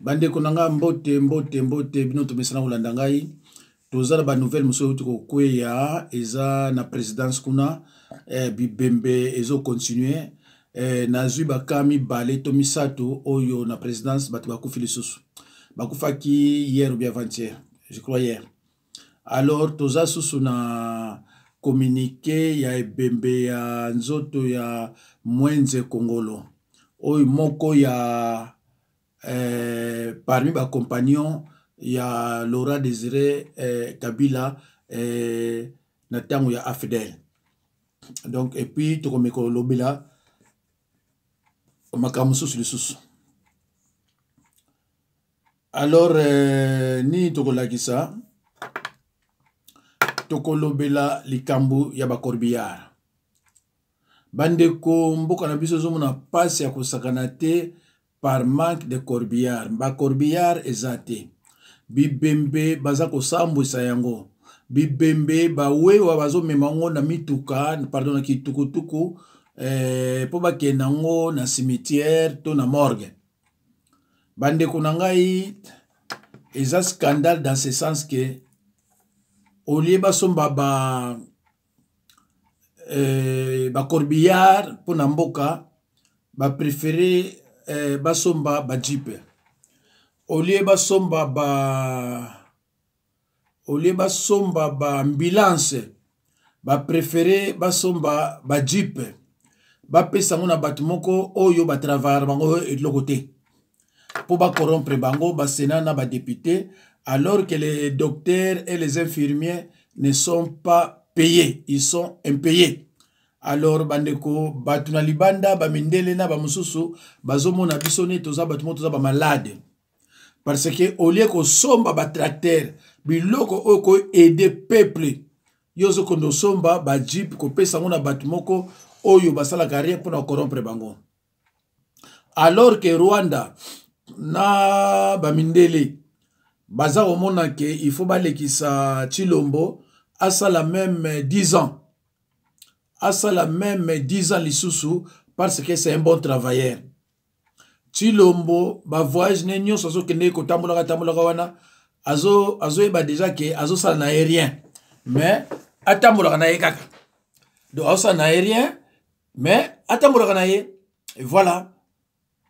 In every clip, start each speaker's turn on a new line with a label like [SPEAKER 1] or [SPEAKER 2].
[SPEAKER 1] Bande konanga mbote bino to mesana ulanda ngai. Tozala ba nouvelle muso utiko kweya eza na présidence kuna bibembe ezo continuer na zui bakami balé to misato oyo na présidence batu bakufi lisusu. Bakufaki hier ou bien avant-hier, je crois hier. Alors toza susu na communiqué ya ebembe ya nzoto ya Mwenze Kongolo. Oyo moko ya parmi ba compagnons ya Laurent Désiré Kabila na tango ya AFDEL. Donc et puis to komeko lobela makamusu lisusu. Alors ni to kolakisa to kolobela likambu ya ba corbillard. Bandeko mboka na biso zomo na passe ya kosakana te par manque de corbillard. Ba corbillard ezate. Bibembe baza kosambwisa yango. Bibembe bawewa bazo memango na mituka, pardon na kitukutuku, po bakenda ngo na cimetière to na morgue. Bandeko na ngai eza scandale dans ce sens que au lieu basomba ba corbillard po na mboka ba préféré basomba ba jeep. Au lieu basomba ba ambulance ba préféré basomba ba jeep. Ba pesa ngona batu moko oyo ba travailler bango et de l'autre côté. Pour ba corrompre bango ba sénat na ba député alors que les docteurs et les infirmiers ne sont pas payés, ils sont impayés. Alors bandeko batu na libanda ba mindele na ba mususu bazomona bisone toza batu moto za ba malade. Parce que au lieu ko somba ba tracteur biloko oko aider peuple yozo kondo somba ba jeep ko pesa ngona batu moko oyo basala carrière pour na corrompre bango. Alors que Rwanda na ba mindele baza omona ke il faut balekisa Chilombo asala même 10 ans. Asala même 10 ans lisusu parce que c'est un bon travailleur. Chilombo ba voyage nenyo soso kende ko tambola wana azo eba déjà que azo sala na aérien mais atambola na kaka. Donc azo sala na aérien mais atambola na et voilà.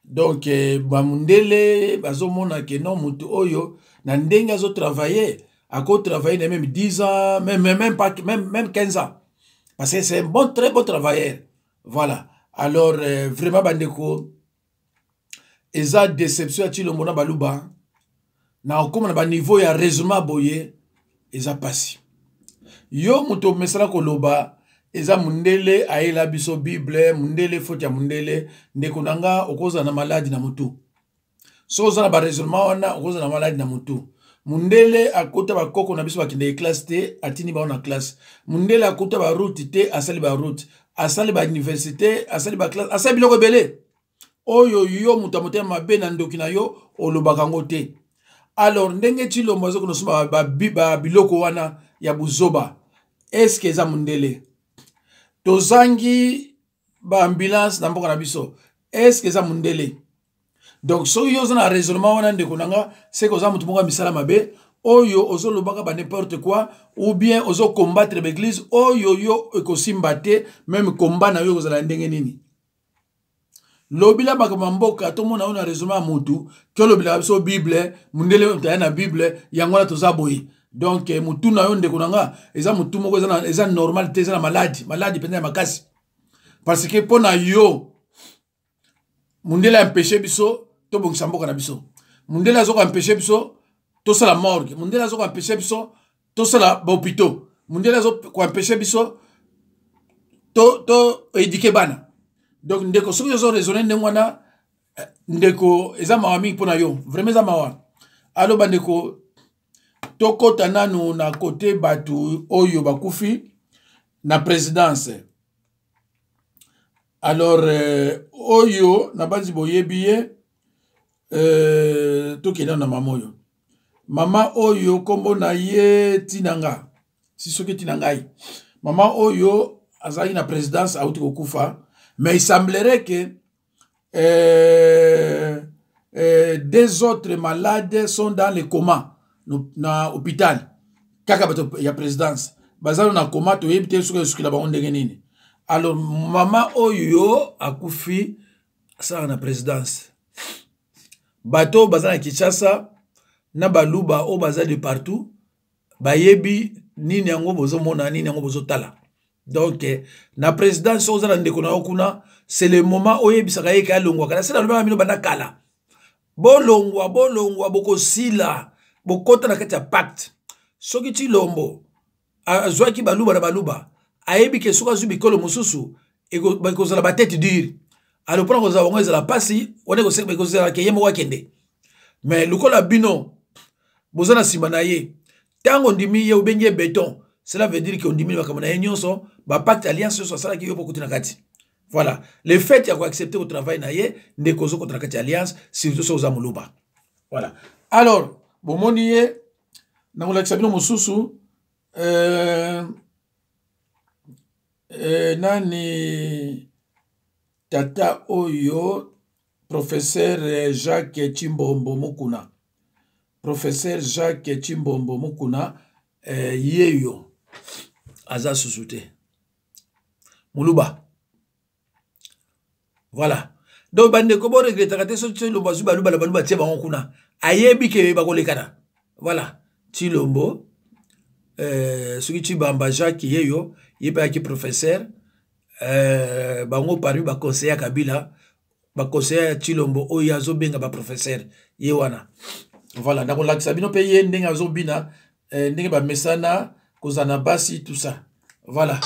[SPEAKER 1] Donc bamundele bazo mona ke non mutu oyo na ndenge azo travailler ako travailler même 10 ans même 15 ans parce que c'est un bon très bon travailleur. Voilà. Alors vraiment bandeko eza déception ti Chilombo na baluba na okoma na ba niveau ya raisonnement boye eza pasi. Yo muto mesala koloba eza mundele aela biso Bible mundele faute ya mundele ndeko nanga okoza na maladi na mutu. So oza na ba raisonnement wana okoza na maladi na mutu. Mundele akota ba koko na biso bakinde classe te atini ba na classe. Mundele akota ba route te asali ba route. Asali ba université asali ba classe asali biloko belé. Oyo yo mutamote mabe na ndoki na yo olobaka ngo te. Alors ndenge Chilombo azo kono soma ba biloko wana ya buzoba. Est-ce que eza mundele? Tozangi ba ambulance na mboka na biso. Est-ce que eza mundele? Donc so yo za na raisonnement wana ndeko nanga c'est que oza mutu moko misala mabe oyo ozo lobaka ba n'importe quoi ou bien ozo combattre l'église oyo yo ekosimba te même combat na yo kozala ndenge nini. Lobila bakama mboka to mona ona raisonnement mutu to lobila biso Bible mundele mtaya na Bible yangola toza boyi. Donc mutu na yo ndeko nanga eza mutu moko eza normal te eza na maladi penda makasi. Parce que pona yo mundele empêcher biso to bongisa mboka na biso. Mundele azo ko empêcher biso to sala morgue. Mundele azo ko empêcher biso to sala ba hôpitaux. Mundele azo ko empêcher biso to éduquer bana. Donc ndeko soki yo zo raisonner ndengwana ndeko eza mawami pona yo vraiment eza mawa. Alo bandeko tokota nanu na côté batu oyo bakufi na présidence. Alors oyo na bazi boyebiye tokena na mamoyo. Mama oyo kombo na ye tinanga. Si soki tinangai. Mama oyo azali na présidence auti kokufa. Mais il semblerait que 2 autres malades sont dans le coma na hôpital kaka bato ya présidence bazalo na coma to yebite suka la bango ndenge nini. Alors mama oyo akufi ça na présidence bato bazana Kinshasa na baluba o baza de partout bayebi nini yango bozo mona nini yango bozo tala. Donc na présidence ozana ndeko na okuna c'est le moment oyebisaka ye ka longwa kala c'est la lobaka mino banda kala bolongwa boko sila bokota na kati ya pacte soki ti lombo azwaki baluba na baluba ayebi ke soki azwi bikolo mosusu ekozala batete dure alopona kozala bango ezala pasi wane ekozala ke ye moko akende mais lokola bino boza na nsima na ye ntango ndimi ye obengi ye béton cela veut dire que ondimi makambo na ye nyonso bapacte alliance nyonso asalaki yo pokuti na kati. Voilà, le fait ya koaccepter au travail na ye ndeko ozo kontra kati alliance surtout so oza moluba. Voilà, alors bomoni ye na kolakisa bino mosusu nani tata oyo professeur Jacques Chimbombo Mukuna, professeur Jacques Chimbombo Mukuna yeyo aza susute moluba. Voilà, donc bande ko bo regretta te so Tshilombo azu baluba la baluba tie bango kuna ayebi ke bakolekana. Voilà, Tshilombo soki Tshibamba Jacques yeyo yeba ki professeur bango parmi ba conseiller Kabila ba conseiller Tshilombo oyo azobenga ba professeur ye wana. Voilà, ndako lakisa bino pe ye ndenge azobina ndenge ba mesana kozana basi tout ça. Voilà.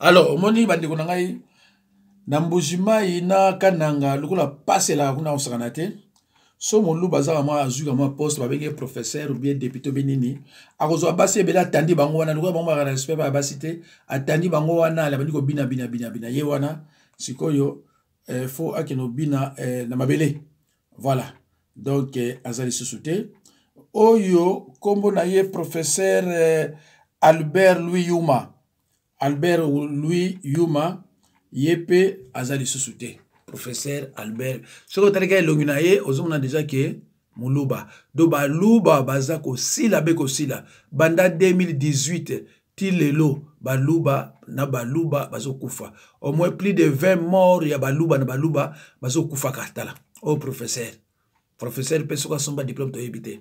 [SPEAKER 1] Alors, moni bandeko na ngai na mbujimai na kananga lokola pasela kuna osakana te so moluba azaka mwa azuka mwa poste babenge professeur ou bien député benini akozwa basi ebele atandi bango wana lokola bango baka respect ba basi te atandi bango wana ala bandi ko bina ye wana sikoyo faut akeno bina na mabele. Voilà, donc azali susute oyo kombo na ye professeur Albert Louis Yuma. Albert Louis Yuma yepe azali susute professeur Albert soko talika elongina ye ozomona déjà que moluba do baluba baza ko sila be ko sila banda 2018 ti lelo baluba na baluba bazokufa au moins plus de 20 morts ya baluba na baluba bazokufa katala o professeur pe soko somba diplôme to yebite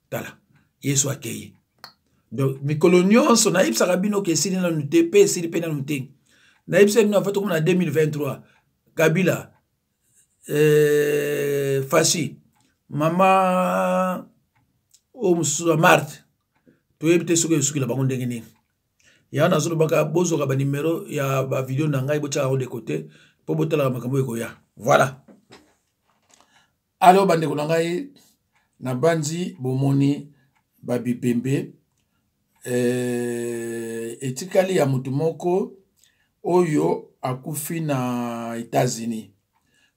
[SPEAKER 1] tala yeso akeye. Donc mikolo nyonso na yebisaka bino ke sili na nute pe sili pe na nute na yebisa bino en fait comme na 2023 Kabila Fashi mama o musuwa Marthe to yebite soki yosuki la bango ndenge nini ya na zolo baka bozo ka ba numéro ya ba vidéo na ngai bocha ko de côté po botala makambo ekoya. Voilà, alors bande ko na ngai na banzi bomoni ba bipembe etikali ya mutu moko oyo akufi na États-Unis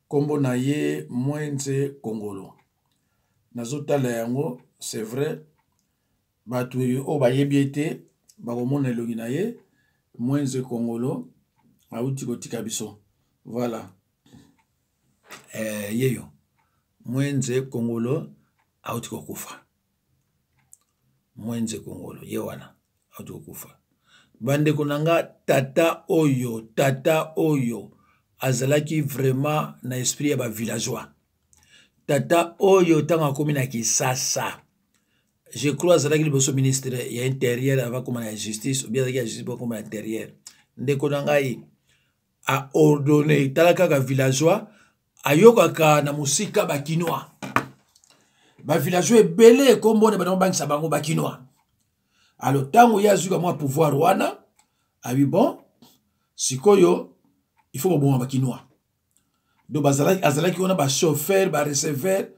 [SPEAKER 1] kombo na ye Mwenze Kongolo nazotala yango c'est vrai batu o bayebi ete bakomona elongi na ye Mwenze Kongolo auti kotika biso. Voilà, yeyo Mwenze Kongolo auti kokufa. Mwenze Kongolo ye wana auti kokufa. Bande konanga tata oyo azalaki vraiment na esprit ya ba villageois. Tata oyo tanga komi na Kisasa je crois azalaki liboso ministre ya intérieur avant comme la justice ou bien la justice comme intérieur ndeko na ngai a ordonné talaka ka villageois ayokaka na musika ba kinois ba villageois ebele kombone bana bangisa bango ba kinois. Alors tango ya zuka moi pouvoir wana abi bon sikoyo il faut bon ba kinois do bazalaki on a ba chauffeur ba receveur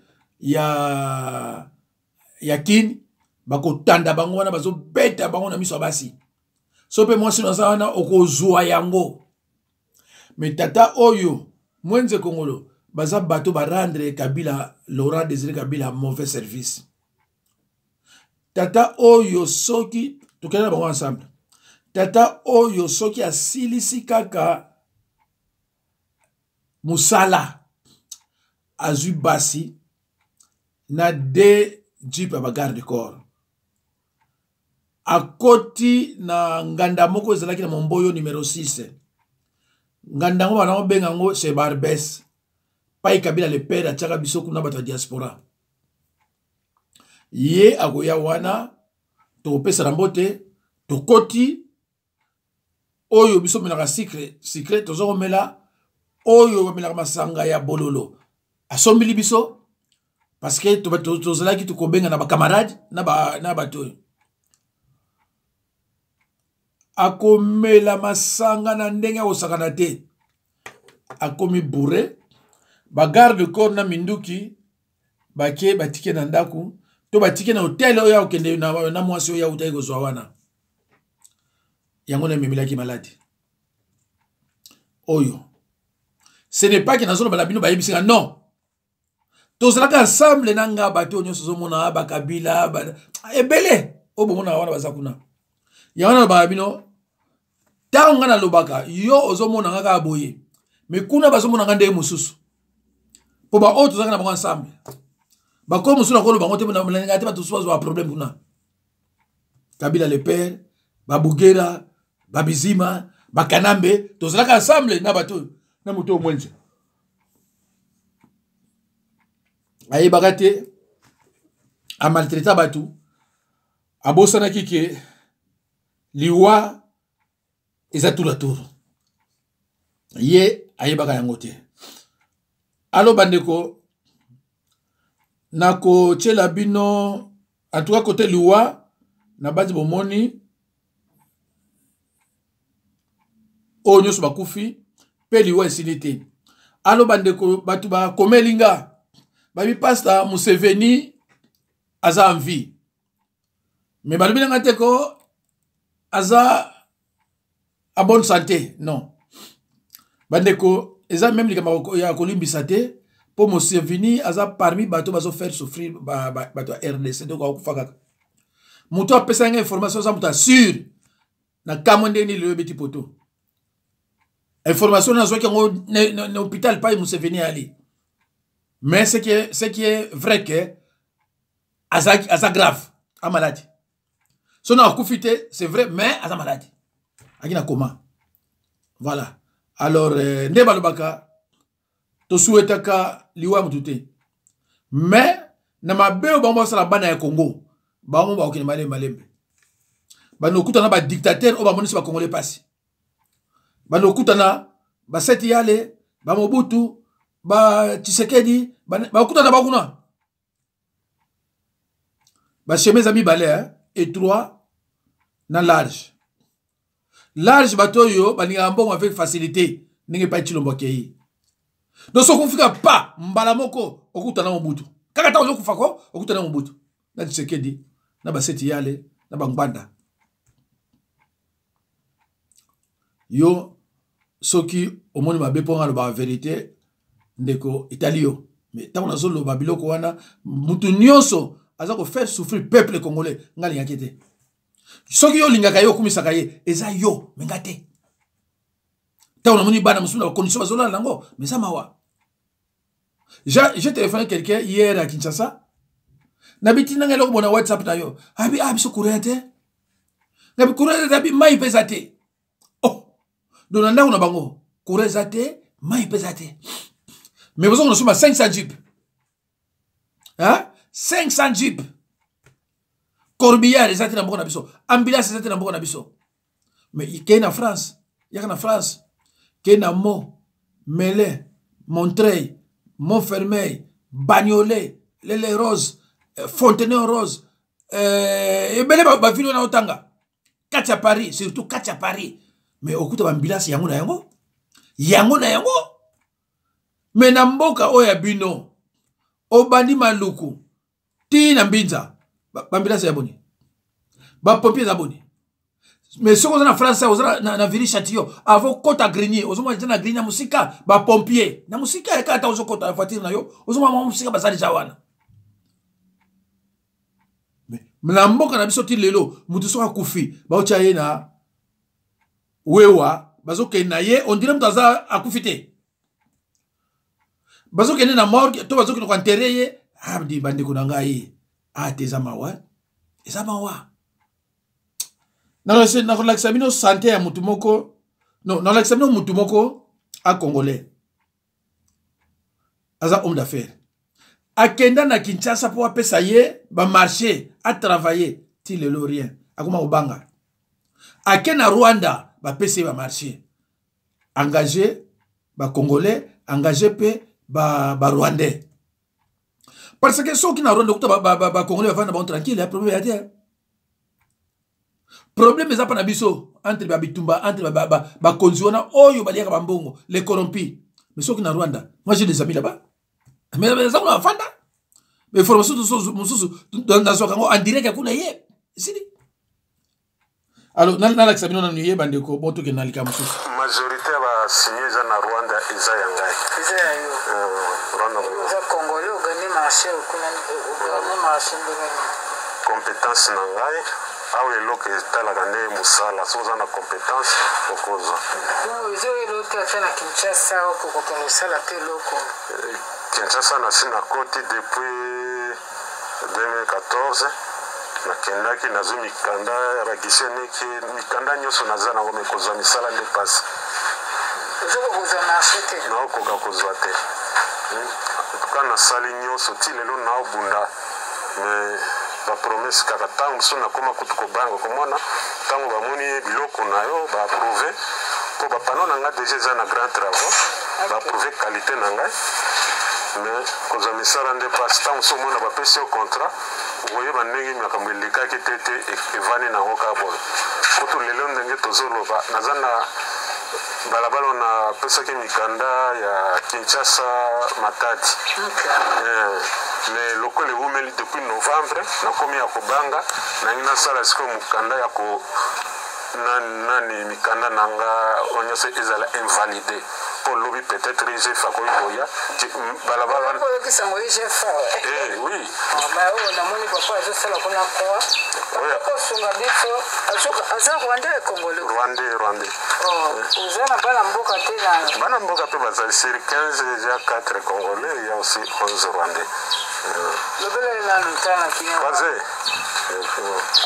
[SPEAKER 1] ya kin bako tanda bango wana bazo beta bango na miso basi so pe mwasi na wana okozwa yango mais tata oyo mwenze kongolo baza bato barandre Kabila Laurent Désiré Kabila mauvais service tata oyo soki tokena bango ensemble tata oyo soki asilisi kaka musala azui basi na de jeep ba garde corps akoti na nganda moko ezalaki na Momboyo numéro 6 nganda ngo bana benga ngo chez Barbès pai Kabila le père ataka biso kuna bata diaspora ye agoya wana to pesa rambote to koti oyo biso menaka secret tozo mela oyo menaka masanga ya bololo asombili biso parce que tozalaki tukobenga na ba camarade na bato akomela masanga na ndenge osakana te akomi bourré ba garde corps na minduki bake batike na ndaku to batike na hotel oyo okende na mwasi oyo utai kozwa wana yango na memilaki malade oyo ce n'est pas que nazono balabino ba yebisika non tozalaka ensemble na nga bato nyonso zomona ba Kabila ebele obomona wana bazakuna yana balabino tango na lobaka yo ozomona nga ka boye mais kuna bazomona nga ndenge mususu po ba autres zaka na bango ensemble ba ko mususu na ko lobango te na mlanga te ba tosuwa zo problème kuna Kabila le père ba Bugera ba Bizima ba Kanambe tozalaka ensemble na bato na moto mwenze aye bagate a maltraiter batu abosana kike liwa eza tout la tour ye aye baka yango te alo bandeko nako tshela bino en tout cas côté liwa na badi bomoni o nyoso bakufi pe liwa esilite alo bandeko batu ba komelinga babi pasta Museveni aza en vie mais balobi nga te ko aza en bonne santé non bandeko eza même likama ya kolimbisa te po Museveni aza parmi bato bazo faire souffrir bato RDC donc akufaka muto apesa nga information za muta sûr na kamonde ni le petit poto information na zo ki ngo na hôpital pa Museveni ali. Mais ce qui est vrai que asa grave, a maladie. Son a koufité, c'est vrai, mais asa maladie. Agina coma. Voilà. Alors, ne balobaka, to souhaitaka liwa mutute. Mais, na mabeo bambo sa la bana ya Congo, bambo ba okine malembe. Bano kutana ba dictateur o ba monisi ba congolais pasi. Bano kutana ba seti yale, ba Mobutu, ba Tshisekedi ba kutana bakuna ba chemise ami balé et 3 na large batoyo baninga mbongo avec facilité ninge pa Tshilombo kei donc so kufika pa mbala moko okutana Mobutu kaka ta okufa ko okutana Mobutu na Tshisekedi na ba seti yale na bangbanda yo soki omoni mabe ponga lo ba vérité ndeko italio mais tant on a zolo babiloko wana mutu nyonso aza ko faire souffrir peuple congolais ngali yakete soki yo lingaka yo kumisaka ye eza yo mengate tant on a moni bana musuna condition bazola nango mais ça mawa j'ai téléphoné quelqu'un hier à Kinshasa na bitina ngelo ko na WhatsApp na yo abi biso courante na bi courante abi mai pesate oh donanda una bango courante mai pesate. Mais vous avez 500 jeeps. Hein? 500 jeeps. Corbillard, les athées dans le ambulance, les athées dans le mais il y a en France. Il y a en France. Il y a Meaux, Melun, Montreuil, Montfermeil, Bagnolet, Les Roses, Fontenay-aux-Roses, et Belé Bavilo na Otanga. 4 à Paris, surtout 4 à Paris. Mais au coup de l'ambulance, il y a un yango. Yango. Mais na mboka oya bino obandi maluku ti na mbinza bambila ya boni bapompier eza boni mais soki oza na france oza na ville châtillon avant kota grenier ozomona eza na grenier na mosika bapompier na mosika eka ata ozokota na voiture na yo ozomona mwa mosika baza deja wana na mboka na biso ti lelo mutu soki akufi baotya ye na wewa bazokende na ye on dirait mutu aza akufi te bazokende na morgue to bazokende koenterre ye abdi bandeko na ngai te eza mawa eza mawa nakolakisa bino sante ya mutu moko non nakolakisa bino mutu moko acongolais aza homme d'affaires akenda na Kinshasa po apesa ye bamarché atravailler ti lelo rien akoma kobanga ake na Rwanda bapesa ye bamarché engagé bacongolais engagé mpe barwandais parce que soki na Rwanda okuta bacongolais bavanda bango tranquille problème ya te problème eza pa na biso entre babitumba entre bakonzi wana oyo baliaka bambongo les corrompus mais soki na Rwanda moi j'ai des amis là-bas mais eza kuna bafanda mais formation mosusu nazwaka yango en direct kuna ye esili alors nalakisa bino nanu ye bandeko bo tokende na likambo mosusu
[SPEAKER 2] majorité ya basinye eza na Rwanda eza ya ngai
[SPEAKER 3] eza ya yo
[SPEAKER 2] Rwanda
[SPEAKER 3] eza congolais ogane marché ogane marché ndenge
[SPEAKER 2] compétence na ngai awa eloko etalaka nde mosala so oza na compétence okozwa
[SPEAKER 3] eza eloko ata na Kinshasa okokokende kosala te eloko
[SPEAKER 2] Kinshasa nasi na koti depuis 2014 nakendaki nazwi mikanda ya bagiseneki mikanda nyonso naza nango me kozwa misala nde pasi
[SPEAKER 3] ozokokozwa marché te
[SPEAKER 2] naokoka kozwa te tuka nasali nyonso ti lelo naobunda me bapromese kaka ntango mosusu nakoma kutu kobanga komona ntango bamoni ye biloko na yo baapprouve mpo bapano na ngai deja eza na grand travaux baapprouve qualité na ngai mais kozwa misala nde pasi ntango mosusu omona bapesi yo contrat okoyeba ndenge makambo elekaki te te evani nango kaka boye kutu lelo ndenge tozoloba naza na balabala napesaki mikanda ya Kinshasa Matadi mais lokola ewumeli depuis novembre nakomi ya kobanga nangi nasala sikoyo mokanda ya ko nani mikanda nanga onyonso ezala invalidé po lobi peut-être IGF akoki koya balabala wana
[SPEAKER 3] oyokisango IGF
[SPEAKER 2] oui
[SPEAKER 3] oyo namoni papa azosala kuna kwa kosunga biso aza rwandais congolais
[SPEAKER 2] rwandais
[SPEAKER 3] oza na bana mboka te na
[SPEAKER 2] bana mboka mpe bazali sur 15 déjà 4 congolais il y a aussi 11 rwandais
[SPEAKER 3] lobeleli nanu tala kinya
[SPEAKER 2] baze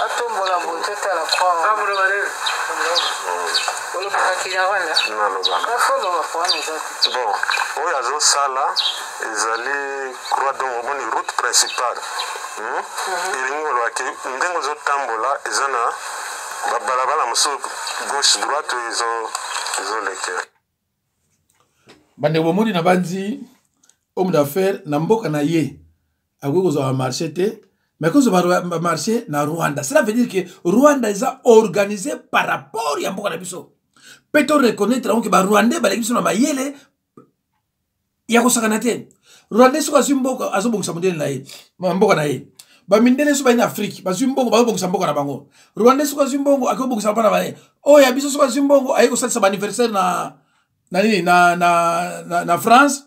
[SPEAKER 3] atombola boye totala kwa olobaka kinya rwanda
[SPEAKER 2] nalobaka
[SPEAKER 3] afoloba kwana eza te
[SPEAKER 2] bon oyo azosala ezali croix donc omoni route principale elingi olobaki ndenge ozotambola eza na babalabala mosusu gauche droite oyo ezolekela
[SPEAKER 1] bandeko bomoni na bandi homme d'affaires na mboka na ye akoki kozwa bamarché te mais kozwa bamarché na Rwanda cela veut dire que Rwanda eza organisé par rapport ya mboka na biso mpe to reconnaître yango ke barwandais baleki biso na mayele ya kosakana te rwandais soki azwi mboka azobongisa mondele na ye mboka na ye bamindele so bali na afrique bazwi mbongo bazobongisa mboka na bango rwandais soki azwi mbongo akoki kobongisa mpa na baye oyo ya biso soki azwi mbongo aye kosalisa baanniversaire na France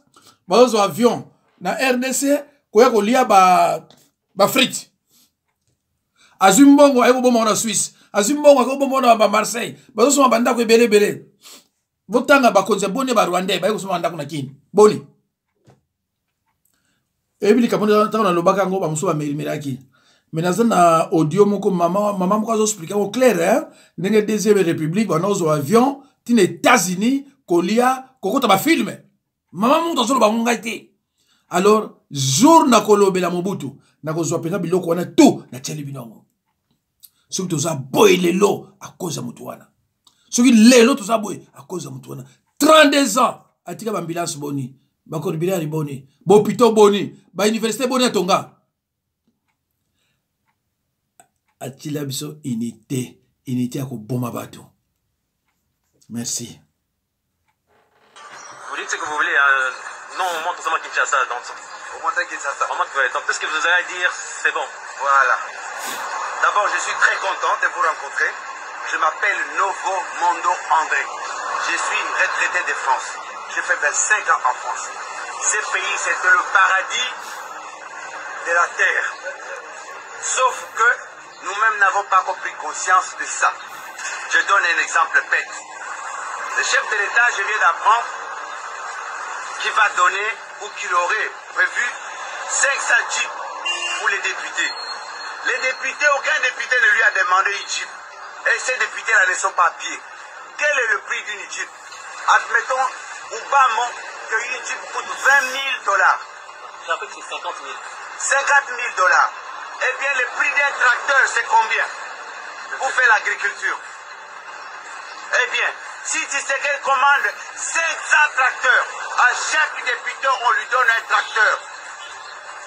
[SPEAKER 1] bazozwa avion na RDC koya kolia bafrite azwi mbongo aye koboma na Suisse azwi mbongo akoki koboma na bamarseille bazosoma bandako ebele votanga bakonzi boni ba rwandais baye kosoma bandako na kini boni ebili kapona tanga na lobaka ngo bamuso bamerimeraki mais naza na audio moko mama moko azoexplika ko clair ndenge deuxième république banozwa avion tina États-Unis kolia kokota bafilme mama moto azoloba ngo ngai te alors jour na kolobela Mobutu nakozwa pena biloko wana tout na tieli binongo soki toza boye lelo à cause ya mutu wana soki lelo toza boye à cause ya mutu wana 32 ans atika bambulance boni bakorbilari boni bopito boni bauniversité boni atonga atila biso unité ya koboma bato. Merci.
[SPEAKER 4] Vous dites ce que vous voulez, non, on monte seulement Kinshasa. On monte à Kinshasa. On monte, ouais. Donc tout ce que vous allez dire, c'est bon. Voilà.
[SPEAKER 5] D'abord, je suis très content de vous rencontrer. Je m'appelle Novo Mondo André. Je suis retraité de France. J'ai fait 25 ans en France. Ce pays, c'était le paradis de la terre. Sauf que nous-mêmes n'avons pas pris conscience de ça. Je donne un exemple bête. Le chef de l'État, je viens d'apprendre qu'il va donner ou qu'il aurait prévu 500 jeeps pour les députés. Les députés, aucun député ne lui a demandé une jeep. Et ces députés-là ne sont pas à pied. Quel est le prix d'une jeep? Admettons, au bas mot, qu'une jeep coûte $20 000.
[SPEAKER 4] J'ai appris que c'est 50 000.
[SPEAKER 5] 50 000 $. Eh bien, le prix d'un tracteur, c'est combien pour faire l'agriculture? Eh bien, si Tshisekedi commande 500 tracteurs, à chaque député, on lui donne un tracteur.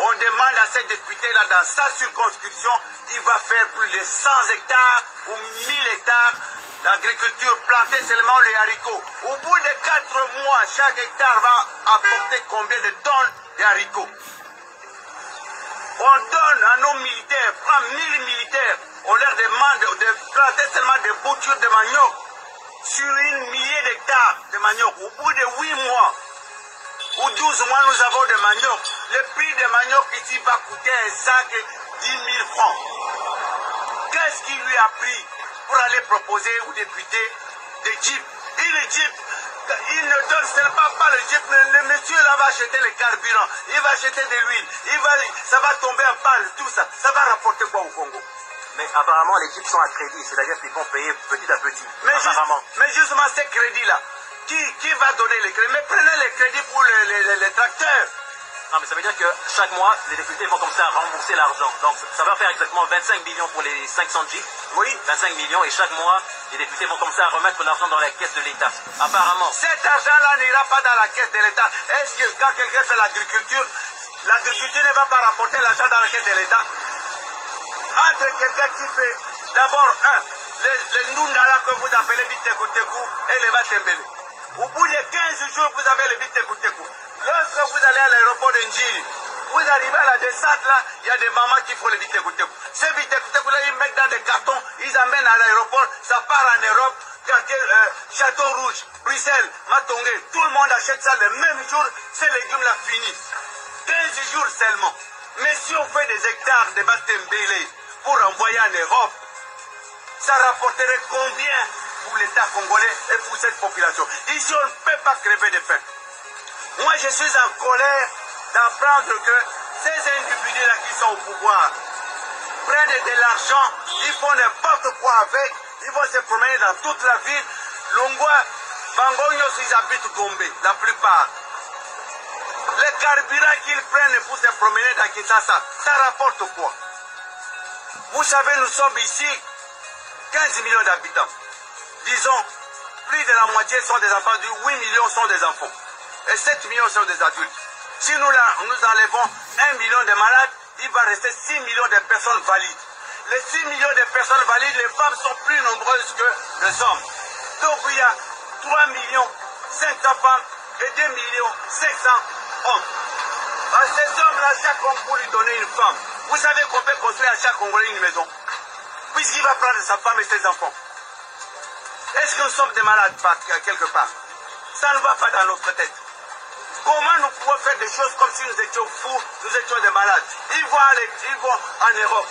[SPEAKER 5] On demande à ces députés-là, dans sa circonscription, il va faire plus de 100 hectares ou 1000 hectares d'agriculture, planter seulement les haricots. Au bout de 4 mois, chaque hectare va apporter combien de tonnes de haricots? On donne à nos militaires, prend 1000 militaires, on leur demande de planter seulement des boutures de manioc sur 1 millier d'hectares de manioc. Au bout de 8 mois ou 12 mois, nous avons de manioc. Le prix de manioc ici va coûter un sac 10 000 francs. Qu'est-ce qu'il lui a pris pour aller proposer aux députés des jeeps? Et les jeeps, il ne donne seulement pas le jeep, le monsieur là va acheter le carburant, il va acheter de l'huile, ça va tomber en panne, tout ça. Ça va rapporter quoi au Congo?
[SPEAKER 4] Mais apparemment, les jeeps sont à crédit, c'est-à-dire qu'ils vont payer petit à petit.
[SPEAKER 5] Mais justement, ces crédits-là, qui va donner les crédits? Mais prenez les crédits pour les tracteurs.
[SPEAKER 4] Non, mais ça veut dire que chaque mois, les députés vont commencer à rembourser l'argent. Donc, ça va faire exactement 25 millions pour les 500 jeeps.
[SPEAKER 5] Oui.
[SPEAKER 4] 25 millions, et chaque mois, les députés vont commencer à remettre l'argent dans la caisse de l'État. Apparemment.
[SPEAKER 5] Cet argent-là n'ira pas dans la caisse de l'État. Est-ce que quand quelqu'un fait l'agriculture ne va pas rapporter l'argent dans la caisse de l'État? Entre quelqu'un qui fait, d'abord, le Nundala que vous appelez Bitekotekou et le Vatembele. Au bout de 15 jours, vous avez le Bitekotekou. Lorsque vous allez à l'aéroport de Njiri, vous arrivez à la descente là, il y a des mamans qui font le Bitekotekou. Ces Bitekotekou là, ils mettent dans des cartons, ils amènent à l'aéroport, ça part en Europe, Château Rouge, Bruxelles, Matongé, tout le monde achète ça le même jour, ces légumes là finissent. 15 jours seulement. Mais si on fait des hectares de Batembele pour envoyer en Europe, ça rapporterait combien pour l'État congolais et pour cette population? Ici, on ne peut pas crever de faim. Moi, je suis en colère d'apprendre que ces individus-là qui sont au pouvoir prennent de l'argent, ils font n'importe quoi avec, ils vont se promener dans toute la ville. Longwa, Bangonyos, ils habitent Gombe, la plupart. Les carburants qu'ils prennent pour se promener dans Kinshasa, ça rapporte quoi? Vous savez, nous sommes ici 15 millions d'habitants. Disons, plus de la moitié sont des enfants, 8 millions sont des enfants. Et 7 millions sont des adultes. Si nous enlevons 1 million de malades, il va rester 6 millions de personnes valides. Les 6 millions de personnes valides, les femmes sont plus nombreuses que les hommes. Donc il y a 3 millions 500 femmes et 2 millions 500 hommes. À ces hommes-là, chaque homme pour lui donner une femme. Vous savez qu'on peut construire à chaque Congolais une maison, puisqu'il va prendre sa femme et ses enfants. Est-ce que nous sommes des malades quelque part? Ça ne va pas dans notre tête. Comment nous pouvons faire des choses comme si nous étions fous, nous étions des malades? Ils vont en Europe.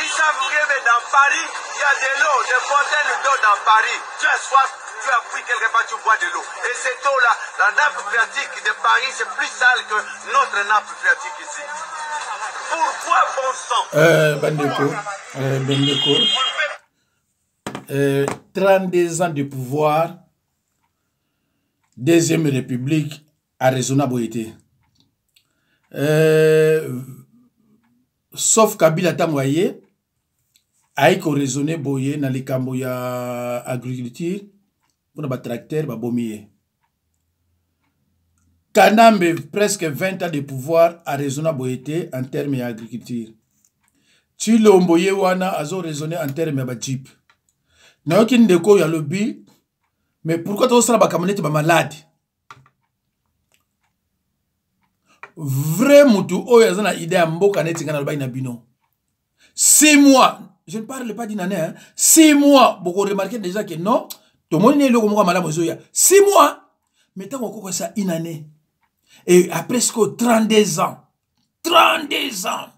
[SPEAKER 5] Ils savent que dans Paris, il y a de l'eau, des fontaines d'eau dans Paris. Tu as soif, tu as pris quelque part, tu bois de l'eau. Et cette eau-là, la nappe phréatique de Paris, c'est plus sale que notre nappe phréatique ici. Pourquoi bon sang?
[SPEAKER 1] Bandeko, 32 ans de pouvoir, Deuxième République, à raisonnable été. Sauf Kabila Tamwaye, aïko raisonné boye na likambo ya agriculture, pour na tracteur ba bomiye. Kanambe presque 20 ans de pouvoir à raisonnable été en termes d'agriculture. Chilo Mboye wana azo raisonné en termes de jeep. Na yoki ndeko ya lobby, mais pourquoi tu as ba kamonete ba malade? Vrai mutu oyo azana idée ya mboka neti ngana lobai na bino. 6 mois, je ne parle pas d'une année, hein. 6 mois, vous remarquez déjà que non, tout le monde est là comme madame Ozoya. 6 mois, mais tant qu'on ça une année. Et à presque 32 ans. 32 ans.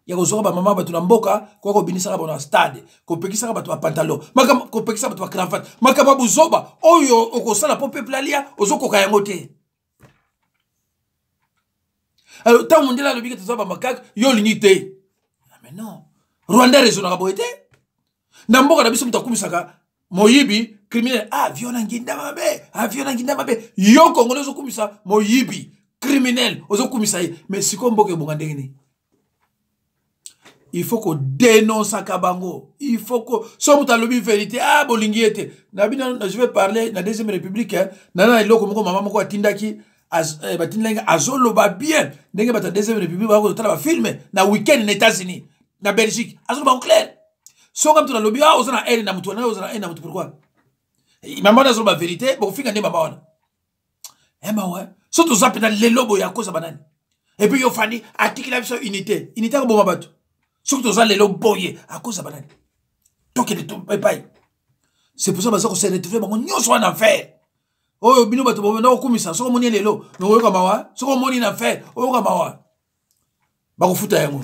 [SPEAKER 1] Il y a des gens qui maman batu na mboka kwa ko binisa ba na stade ko pekisa ba tu pantalon makam ko pekisa ba tu cravate makaba buzoba oyo okosala po peuple alia ozoko kayango te. Alors tant monde là le bika tsoba makak yo linité. Mais non. Rwanda rezona boete. Na mboka na biso mutakumisaka moyibi criminel violent nginda mabe violent nginda mabe yo kongolo zokumisa moyibi criminel ozokumisa mais siko mboka bongande ni. Il faut qu'on dénonce à Kabango. Il faut qu'on... Somme ta lobby vérité. Bolingiete. Je vais parler de la deuxième république. Nana ilo comme maman moko atindaki batinlenga azolo ba bien. Ndenge bata deuxième république ba ko tala ba filmer na week-end na États-Unis, na Belgique. Azolo ba clair. So comme tu la lobby ozana haine na mutu na ozana haine na mutu pourquoi? Maman azolo ba vérité, ba finga ne mama wana. Ouais. So to zape na lelobo ya kosa banani. Et puis yo fani article la unité. Unité ko boma batu. Surtout ça les boyé à cause de banane. Donc il est tout paye. C'est pour ça que ça s'est retrouvé on soit en enfer. Oh bino bato na okumisa soko moni lelo no yo kama wa soko moni na enfer o kama wa. Ba ko futa yango.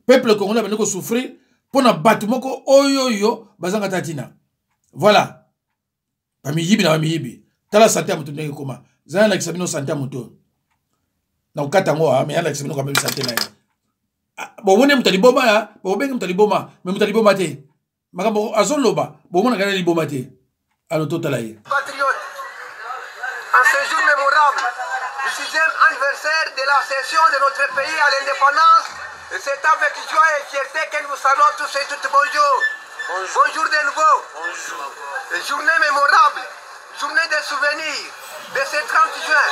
[SPEAKER 1] Peuple congolais ba ko souffrir pour na bato moko oyo bazanga tatina. Voilà. Ba miyibi na miyibi. Tala santé mutu ndenge koma. Zana la kisabino santé mutu. Na ukata ngo mais ala kisabino quand même santé na ye. Bon, on est mutaliboma ya, bon ben mutaliboma, mais mutaliboma te. Makambo azoloba, bon on a gagné liboma te. Alors totalaye.
[SPEAKER 5] Patriotes, en ce jour mémorable, le 6e anniversaire de la cession de notre pays à l'indépendance, et c'est avec joie et fierté que nous saluons tous et toutes bonjour. Bonjour de nouveau. Bonjour. Journée mémorable, journée de souvenirs de ce 30 juin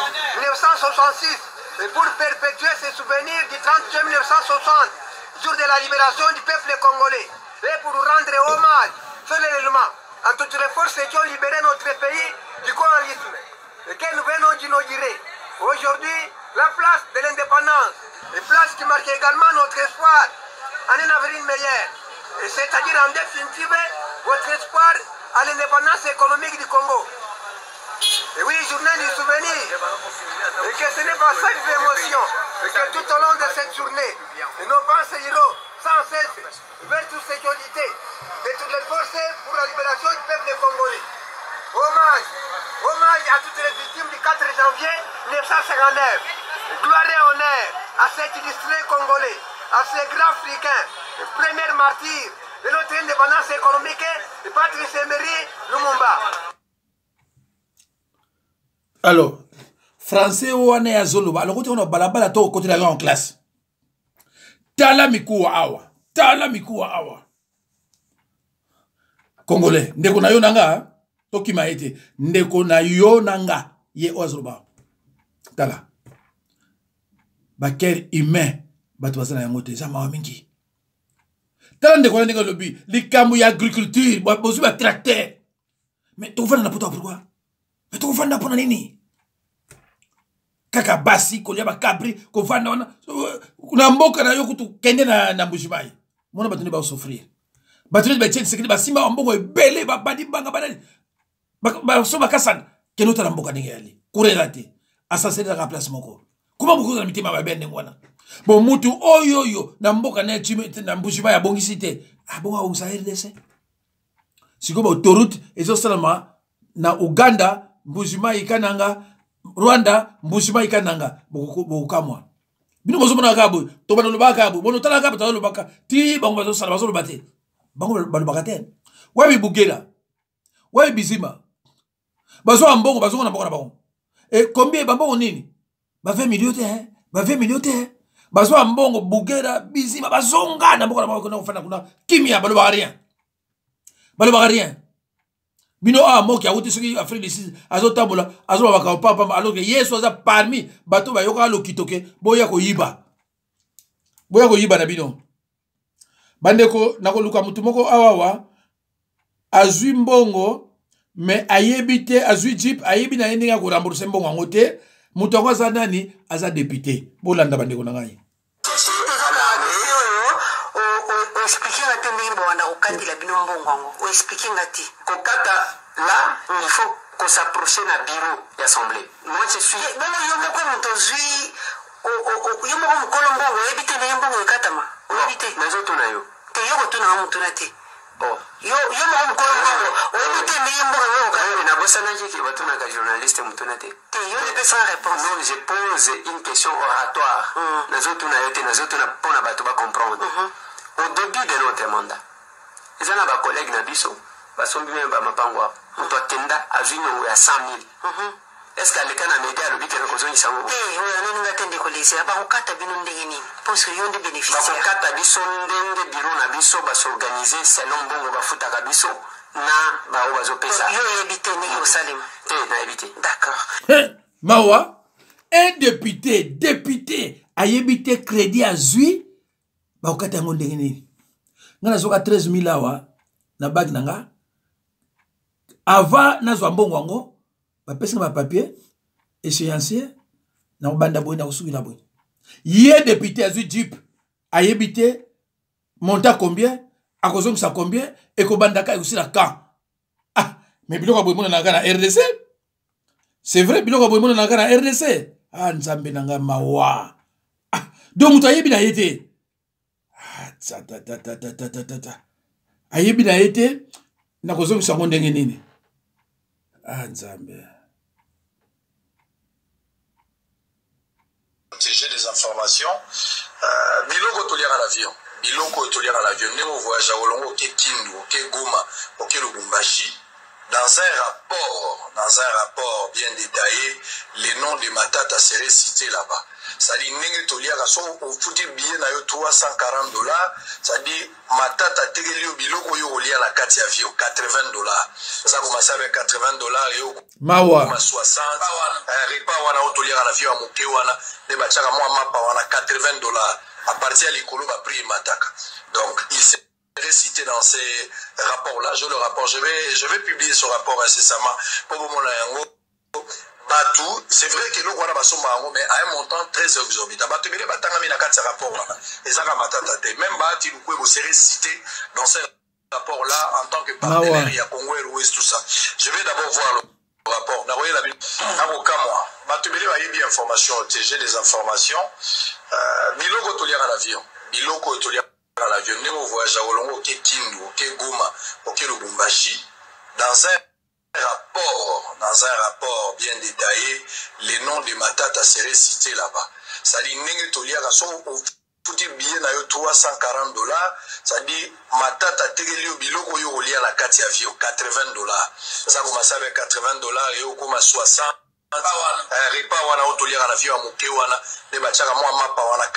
[SPEAKER 5] 1966. Et pour perpétuer ces souvenirs du 30 juin 1960, jour de la libération du peuple congolais, et pour rendre hommage solennellement à toutes les forces qui ont libéré notre pays du colonialisme et que nous venons d'inaugurer aujourd'hui la place de l'indépendance, une place qui marque également notre espoir en un avenir meilleur, et c'est-à-dire en définitive votre espoir à l'indépendance économique du Congo. Et oui, journée du souvenir, et que ce n'est pas ça une émotion, et que tout au long de cette journée, nos pensées iront sans cesse vers toute sécurité de toutes les forces pour la libération du peuple congolais. Hommage à toutes les victimes du 4 janvier 1959. Gloire et honneur à cet illustré congolais, à ces grands africains, le premier martyr de notre indépendance économique, et Patrice Emery Lumumba.
[SPEAKER 1] Alors, français wane ya zoloba. Alors, quand on a balabala to côté la en classe. Tala mikuwa awa. Congolais, ndeko na yo nanga, toki maete, ndeko na yo nanga, ye ozoloba. Tala. Baker humain, batu basana ya ngote, za mawa mingi. Tala ndeko na ndeko lobi, likamu ya agriculture, bozu ba tracteur. Mais tu vas na poto pourquoi? Mais tu vas na pona nini? Kaka basi kolia ba kabri ko vanda wana kuna mboka na yo kutu kende na Mbujimayi mona batuni ba souffrir batuni ba tchèque sekili ba simba mbongo ebele ba badi banga badali ba so ba kasana kenota na mboka ninge yali kurela te asaseli na place moko kuma bukuza na mitima ba bende ngwana bon mutu oyoyo na mboka na chime na Mbujimayi abongisi te abonga onsa RDC siko ba autoroute ezo salama na Uganda Mbujimayi kananga Rwanda Mbujimayi kananga bokamwa bino bozo mona kabo to bana lobaka bo bono tala kabo to lobaka ti bango bazo sala bazo lobate bango balobaka te wabi bugela wabi bizima bazo ambongo bazo na mbongo na bango et combien bambongo nini ba 20 millions te hein ba 20 millions te hein bazo ambongo bugela bizima bazonga na mbongo na bango na kufana kuna kimia balobaka rien bino moki awuti soki Afrique du Sud azotambola azobaka papa alors que yeso aza parmi bato bayoka lokitoke boya koyiba na bino bandeko nakoluka mutu moko awawa azwi mbongo mais ayebite azwi jeep ayebi na yendinga ko rembourser mbongo ngote mutu ngo aza nani aza député bolanda bandeko na ngai
[SPEAKER 3] mbongo ou expliquer ngati
[SPEAKER 6] kokata là il faut qu'on s'approche na bureau d'assemblée. Moi je suis
[SPEAKER 3] bon yo moko mutozui yo moko mukolo mbongo ebite na mbongo ekatama ebite
[SPEAKER 6] nazo tuna yo
[SPEAKER 3] te yo kotuna mutuna te
[SPEAKER 6] oh
[SPEAKER 3] yo moko mukolo mbongo ebite na mbongo
[SPEAKER 6] okatama na bossa na jiki batuna ka journaliste mutuna te
[SPEAKER 3] yo ne peux sans réponse.
[SPEAKER 6] Non, je pose une question oratoire. Nazo tuna yo te nazo tuna pona bato ba comprendre. Au début de notre mandat ils ont ba collègue na biso basombi même ba mapangwa muto atenda azwino ya 100,000. Est-ce que les canaux médias le bique rekozoni sango
[SPEAKER 3] on a n'atende ko lise aba okata bino ndenge nini parce que yo ndi bénéficiaire
[SPEAKER 6] okata biso ndenge bureau na biso ba s'organiser selon bongo ba futa ka biso na ba obazo pesa
[SPEAKER 3] yo ebite ni yo salima
[SPEAKER 6] te na ebite
[SPEAKER 3] d'accord
[SPEAKER 1] mawa un député ayebite crédit azui ba okata ngo ndenge nini ngana zoka 13,000 awa na bag nanga avant nazwa mbongo ngo bapesi na papier échéancier na obanda boy na kosuki na boy ye député azui jeep ayebite monta combien akozongisa combien ekobandaka ekusila ka ah mais biloko boy mona na kana RDC c'est vrai biloko boy mona na kana RDC ah nzambe nanga mawa ah donc muto ayebi na yete ah ta ayebi na yete na kozongisa ngo ndenge nini ah nzambe
[SPEAKER 7] protéger les informations biloko toliaka l'avion biloko toliaka l'avion ndenge voyage à olongo ke Kindu ke Goma ke Lubumbashi dans un rapport bien détaillé les noms de Matata seraient cités là-bas. Ça dit ndenge toliaka so au fouti billet na yo $340, ça dit Matata tegelio biloko yo olia la carte avion $80. Ça commence avec $80 yo
[SPEAKER 1] mawa
[SPEAKER 7] 60 repas wana otoliaka l'avion à moke wana de bachaka moi mapa wana $80 à partir de l'écolo ba prix mataka. Donc il s'est cité dans ces rapports-là. Je vais publier ce rapport incessamment pour vous montrer. Batou, c'est vrai que nous avons mais à un montant très exorbitant. Batou, mais les batanga mis dans ce rapport-là. Et ça, même Bati, vous pouvez vous serez cité dans ce rapport-là en tant que partenaire. Il y a Congo et l'Ouest, tout ça. Je vais d'abord voir le rapport. Vous voyez la ville. Avocat, moi. Batou, mais il y a bien information. J'ai des informations. Biloko toliaka à l'avion. Biloko toliaka à l'avion. Nous voyage à Olongo, ke Kindu, ke Goma, ke Lubumbashi. Dans un rapport bien détaillé, les noms de Matata seraient cités là-bas. Ça dit ndenge toliaka so au fouti billet na yo $340, ça dit Matata tegelio biloko yo olia la carte avion $80. Ça commence avec $80 et au koma 60 repas wana otoliaka na avion à moke wana de bachaka moi mapa wana